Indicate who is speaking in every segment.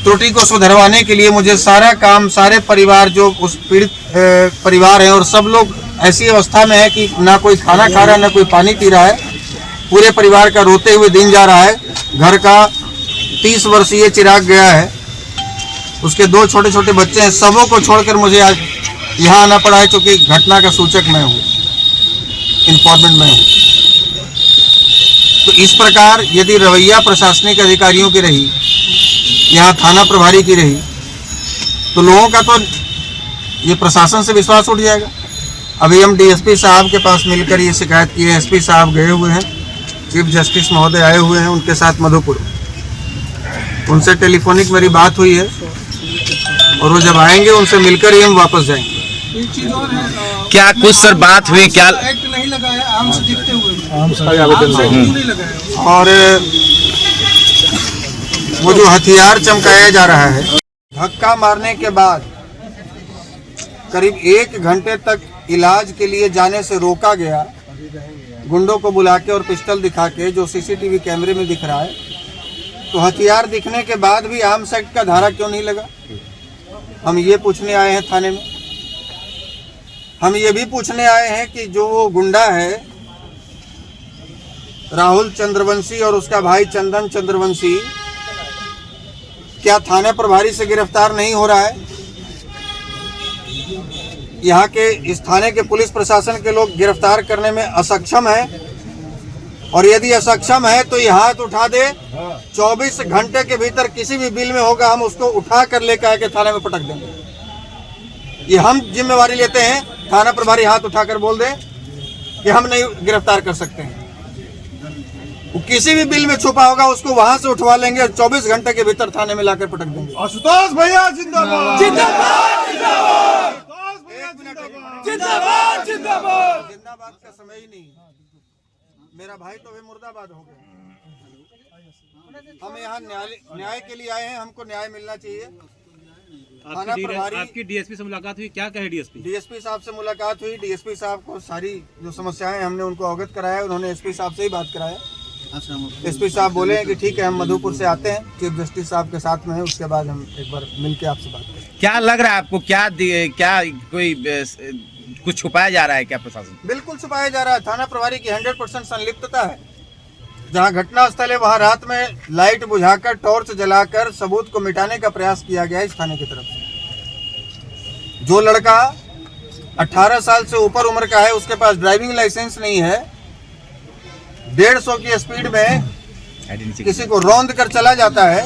Speaker 1: त्रुटि को सुधरवाने के लिए मुझे सारा काम, सारे परिवार जो उस पीड़ित परिवार है और सब लोग ऐसी अवस्था में है कि ना कोई खाना खा रहा है, ना कोई पानी पी रहा है। पूरे परिवार का रोते हुए दिन जा रहा है। घर का 30 वर्षीय चिराग गया है, उसके 2 छोटे छोटे बच्चे हैं। सबों को छोड़कर मुझे आज यहाँ आना पड़ा है, क्योंकि घटना का सूचक मैं हूँ, इन्फॉर्मेंट मैं हूँ। तो इस प्रकार यदि रवैया प्रशासनिक अधिकारियों की रही, यहाँ थाना प्रभारी की रही, तो लोगों का तो ये प्रशासन से विश्वास उठ जाएगा। अभी हम डीएसपी साहब के पास मिलकर ये शिकायत की है। एसपी साहब गए हुए हैं, चीफ जस्टिस महोदय आए हुए हैं, उनके साथ मधुपुर, उनसे टेलीफोनिक मेरी बात हुई है और वो जब आएंगे उनसे मिलकर ही हम वापस जाएंगे।
Speaker 2: क्या कुछ सर बात हुई? क्या
Speaker 3: एक्ट नहीं लगा है आम से दिखते हुए,
Speaker 1: और वो जो हथियार चमकाया जा रहा है, धक्का मारने के बाद करीब 1 घंटे तक इलाज के लिए जाने से रोका गया, गुंडों को बुला के और पिस्टल दिखा के, जो सीसीटीवी कैमरे में दिख रहा है। तो हथियार दिखने के बाद भी आर्म्स एक्ट का धारा क्यों नहीं लगा? हम ये पूछने आए हैं थाने में। हम ये भी पूछने आए हैं कि जो वो गुंडा है राहुल चंद्रवंशी और उसका भाई चंदन चंद्रवंशी, क्या थाना प्रभारी से गिरफ्तार नहीं हो रहा है? यहाँ के इस थाने के पुलिस प्रशासन के लोग गिरफ्तार करने में असक्षम है, और यदि असक्षम है तो ये हाथ उठा दे। 24 घंटे के भीतर किसी भी बिल में होगा, हम उसको उठा कर लेकर आके थाने में पटक देंगे। ये हम जिम्मेवारी लेते हैं। थाना प्रभारी हाथ उठाकर बोल दे कि हम नहीं गिरफ्तार कर सकते हैं, वो किसी भी बिल में छुपा होगा उसको वहां से उठवा लेंगे और 24 घंटे के भीतर थाने में लाकर पटक देंगे।
Speaker 3: आशुतोष भैया जिंदाबाद, जिंदाबाद, जिंदाबाद, जिंदाबाद, जिंदाबाद।
Speaker 1: जिंदाबाद का समय ही नहीं, मेरा भाई तो अभी मुर्दाबाद हो गया। हम यहाँ न्याय के लिए आए हैं, हमको न्याय मिलना चाहिए। थाना प्रभारी,
Speaker 4: आपकी डीएसपी से मुलाकात हुई, क्या कहे डीएसपी?
Speaker 1: डीएसपी साहब से मुलाकात हुई। डीएसपी साहब को सारी जो समस्याएं हमने उनको अवगत कराया, उन्होंने एसपी साहब से ही बात कराया। एसपी साहब बोले हैं कि ठीक है, हम मधुपुर से आते हैं, चीफ जस्टिस साहब के साथ में है, उसके बाद हम एक बार मिलके आपसे बात करें।
Speaker 2: क्या लग रहा है आपको? क्या कोई कुछ छुपाया जा रहा है क्या प्रशासन?
Speaker 1: बिल्कुल छुपाया जा रहा है। थाना प्रभारी की 100% संलिप्तता है। जहां घटना स्थल है वहां रात में लाइट बुझाकर, टॉर्च जलाकर सबूत को मिटाने का प्रयास किया गया इस थाने की तरफ से। जो लड़का 18 साल से ऊपर उम्र का है, उसके पास ड्राइविंग लाइसेंस नहीं है, 150 की स्पीड में किसी को रौंद कर चला जाता है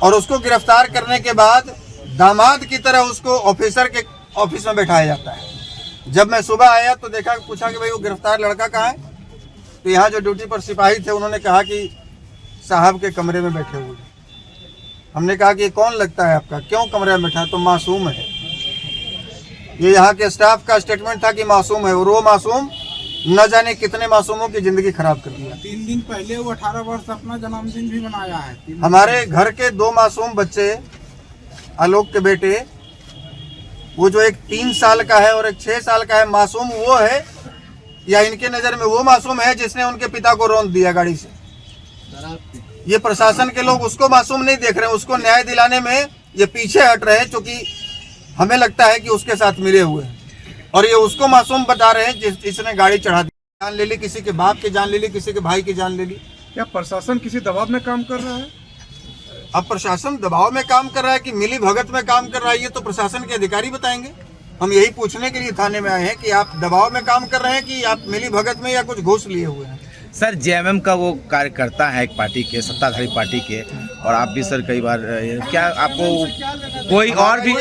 Speaker 1: और उसको गिरफ्तार करने के बाद दामाद की तरह उसको ऑफिसर के ऑफिस में बैठाया जाता है। जब मैं सुबह आया तो देखा, पूछा कि भाई वो गिरफ्तार लड़का कहाँ है? तो यहाँ जो ड्यूटी पर सिपाही थे उन्होंने कहा कि साहब के कमरे में बैठे हुए। हमने कहा कि ये कौन लगता है आपका, क्यों कमरे में बैठा है? तो मासूम है। ये यहाँ के स्टाफ का स्टेटमेंट था कि मासूम है, और वो मासूम न जाने कितने मासूमों की जिंदगी खराब कर दिया।
Speaker 3: 3 दिन पहले वो 18 वर्ष अपना जन्मदिन भी मनाया है।
Speaker 1: हमारे घर के 2 मासूम बच्चे, आलोक के बेटे, वो जो एक 3 साल का है और एक 6 साल का है, मासूम वो है या इनके नज़र में वो मासूम है जिसने उनके पिता को रौंद दिया गाड़ी से? ये प्रशासन के लोग उसको मासूम नहीं देख रहे हैं, उसको न्याय दिलाने में ये पीछे हट रहे हैं, क्योंकि हमें लगता है कि उसके साथ मिले हुए हैं, और ये उसको मासूम बता रहे हैं जिसने गाड़ी चढ़ा दी। जान ले ली, किसी के बाप की जान ले ली, किसी के भाई की जान ले ली।
Speaker 3: क्या प्रशासन किसी दबाव में काम कर रहा है?
Speaker 1: अब प्रशासन दबाव में काम कर रहा है कि मिली भगत में काम कर रहा है, ये तो प्रशासन के अधिकारी बताएंगे। हम यही पूछने के लिए थाने में आए हैं कि आप दबाव में काम कर रहे हैं कि आप मिली भगत में या कुछ घूस लिए हुए हैं।
Speaker 2: सर जेएमएम का वो कार्यकर्ता है एक पार्टी के, सत्ताधारी पार्टी के, और आप भी सर कई बार, क्या आपको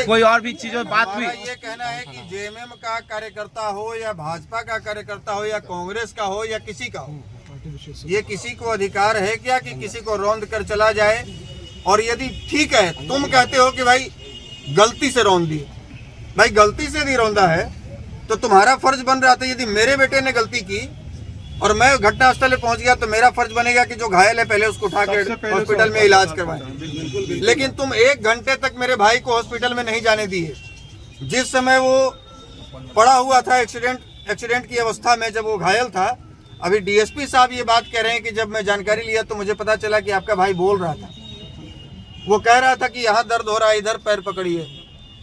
Speaker 2: कोई और भी चीजों बात हुई?
Speaker 1: ये कहना है कि जेएमएम का कार्यकर्ता हो या भाजपा का कार्यकर्ता हो या कांग्रेस का हो या किसी का हो, ये किसी को अधिकार है क्या कि किसी को रौंद कर चला जाए? और यदि ठीक है, तुम कहते हो कि भाई गलती से रौंद दी, भाई गलती से नहीं रौंदा है तो तुम्हारा फर्ज बन रहा था, यदि मेरे बेटे ने गलती की और मैं घटना स्थल पे पहुंच गया तो मेरा फर्ज बनेगा कि जो घायल है पहले उसको उठा के हॉस्पिटल में इलाज करवाएं। लेकिन तुम 1 घंटे तक मेरे भाई को हॉस्पिटल में नहीं जाने दिए। जिस समय वो पड़ा हुआ था एक्सीडेंट की अवस्था में, जब वो घायल था, अभी डीएसपी साहब ये बात कह रहे हैं कि जब मैं जानकारी लिया तो मुझे पता चला कि आपका भाई बोल रहा था। वो कह रहा था कि यहाँ दर्द हो रहा है, इधर पैर पकड़िए,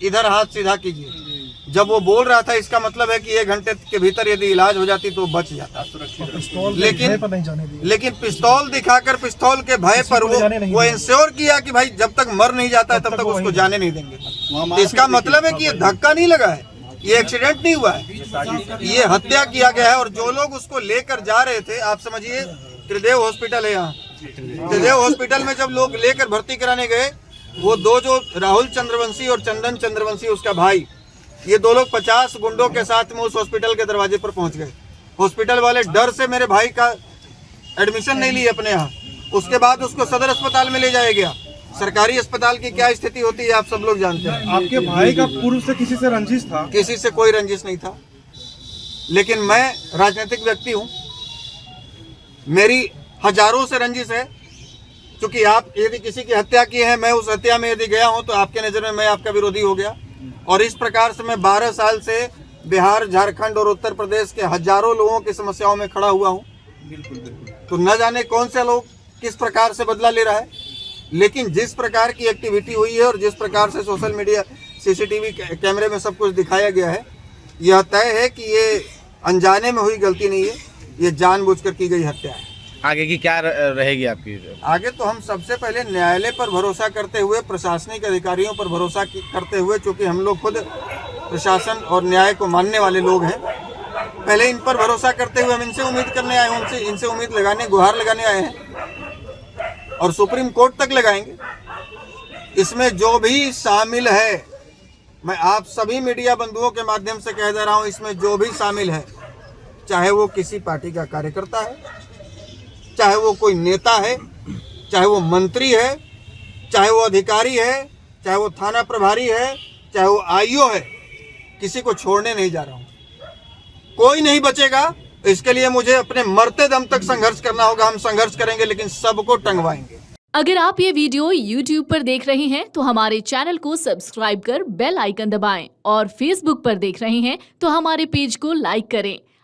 Speaker 1: इधर हाथ सीधा कीजिए। जब वो बोल रहा था इसका मतलब है कि 1 घंटे के भीतर यदि इलाज हो जाती तो बच जाता। लेकिन पिस्तौल दिखाकर, पिस्तौल के भय पर वो इंश्योर किया कि भाई जब तक मर नहीं जाता है तब तक उसको जाने नहीं देंगे। इसका मतलब है कि ये धक्का नहीं लगा है, ये एक्सीडेंट नहीं हुआ है, ये हत्या किया गया है। और जो लोग उसको लेकर जा रहे थे, आप समझिए त्रिदेव हॉस्पिटल है यहाँ, त्रिदेव हॉस्पिटल में जब लोग लेकर भर्ती कराने गए, वो दो जो राहुल चंद्रवंशी और चंदन चंद्रवंशी उसका भाई, ये 2 लोग 50 गुंडों के साथ में उस हॉस्पिटल के दरवाजे पर पहुंच गए। हॉस्पिटल वाले डर से मेरे भाई का एडमिशन नहीं लिए अपने यहाँ। उसके बाद उसको सदर अस्पताल में ले जाया गया। सरकारी अस्पताल की क्या स्थिति होती है आप सब लोग जानते हैं।
Speaker 5: आपके भाई का पूर्व से किसी से रंजिश था?
Speaker 1: किसी से कोई रंजिश नहीं था, लेकिन मैं राजनीतिक व्यक्ति हूँ, मेरी हजारों से रंजिश है। क्योंकि आप यदि किसी की हत्या की है, मैं उस हत्या में यदि गया हूं तो आपके नज़र में मैं आपका विरोधी हो गया। और इस प्रकार से मैं 12 साल से बिहार, झारखंड और उत्तर प्रदेश के हजारों लोगों की समस्याओं में खड़ा हुआ हूं। तो न जाने कौन से लोग किस प्रकार से बदला ले रहा है, लेकिन जिस प्रकार की एक्टिविटी हुई है और जिस प्रकार से सोशल मीडिया, सीसीटीवी कैमरे में सब कुछ दिखाया गया है, यह तय है कि ये अनजाने में हुई गलती नहीं है, ये जानबूझकर की गई हत्या है।
Speaker 2: आगे की क्या रहेगी आपकी?
Speaker 1: आगे तो हम सबसे पहले न्यायालय पर भरोसा करते हुए, प्रशासनिक अधिकारियों पर भरोसा करते हुए, चूँकि हम लोग खुद प्रशासन और न्याय को मानने वाले लोग हैं, पहले इन पर भरोसा करते हुए हम इनसे उम्मीद करने आए हैं, इनसे उम्मीद लगाने, गुहार लगाने आए हैं और सुप्रीम कोर्ट तक लगाएंगे। इसमें जो भी शामिल है, मैं आप सभी मीडिया बंधुओं के माध्यम से कह दे रहा हूँ, इसमें जो भी शामिल है, चाहे वो किसी पार्टी का कार्यकर्ता है, चाहे वो कोई नेता है, चाहे वो मंत्री है, चाहे वो अधिकारी है, चाहे वो थाना प्रभारी है, चाहे वो आईओ है, किसी को छोड़ने नहीं जा रहा हूँ। कोई नहीं बचेगा। इसके लिए मुझे अपने मरते दम तक संघर्ष करना होगा। हम संघर्ष करेंगे, लेकिन सबको टंगवाएंगे।
Speaker 6: अगर आप ये वीडियो YouTube पर देख रहे हैं तो हमारे चैनल को सब्सक्राइब कर बेल आइकन दबाएं, और Facebook पर देख रहे हैं तो हमारे पेज को लाइक करें।